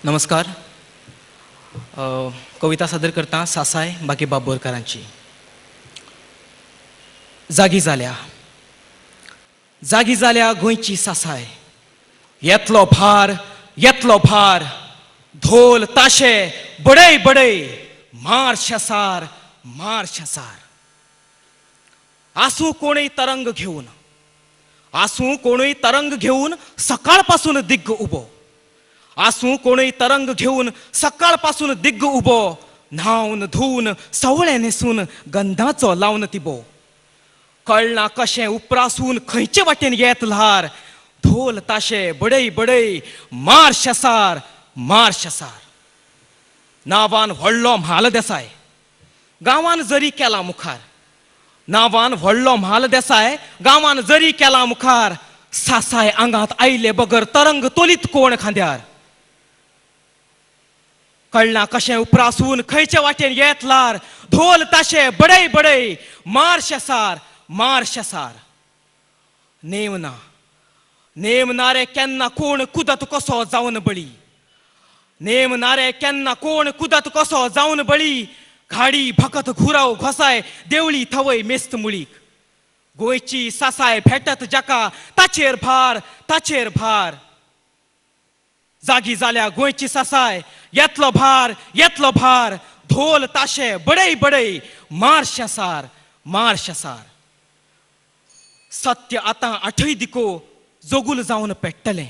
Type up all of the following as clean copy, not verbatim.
नमस्कार. कविता सादर करता सासाय बाकीबाब बोरकारांची. जागी जाल्या गोंयची सासाय. येतलो भार ढोल ताशे बडय मार शेसार आसू कोणीय तरंग घेऊन सकाळपासून दिग्ग उबो. आसू कोणीय तरंग घेऊन सकाळपासून दिग्ग उबो. न्हावन धुवन सवळे नेसून गंधाचो लावन तिबो. कळना कशें उपरासून खंयचे वाटेन येत ल्हार. ढोल ताशे बडय मार शेसार. नावान व्हडलो म्हाल देसाय गांवान जरी केला मुखार. नावान व्हडलो म्हाल देसाय गांवान जरी केला मुखार. सासाय आंगात आयले बगर तरंग तोलीत कोण खांद्यार. कळना कशें उपरासून खंयचे वाटेन येत ल्हार. ढोल ताशे बडय मार शेसार. नेम ना रे केन्ना कोण कुदत कसो जावन बळी. नेम ना रे केन्ना कोण कुदत कसो जावन बळी. घाडी भकत घुराव घोसाय देवळी थवय मेस्त मुळीक. गोंयची सासाय भेटत जाका ताचेर भार. जागी जाल्या गोंयची सासाय. येतलो भार ढोल ताशे बडय मार शेसार. सत्य आतां आठय दिको जोगूल जावन पेट्टलें.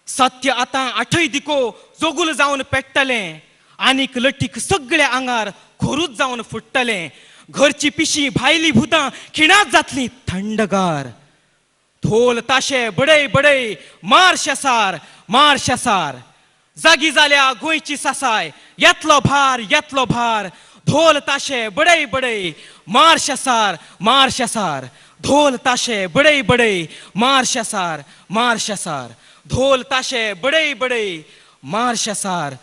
सत्य आतां आठय दिको जोगूल जावन पेट्टलें. आनीक लठीक सगळ्या आंगार खोरूच जावन फुट्टलें. घरची पिशी भायली भुतां खिणात जातलीं थंडगार. ढोल ताशे बडय मार शेसार. जागी जाल्या गोंयची सासाय. येतलो भार ढोल ताशे बडय मार शेसार. ढोल ताशे बडय मार शेसार. ढोल ताशे बडय मार शेसार.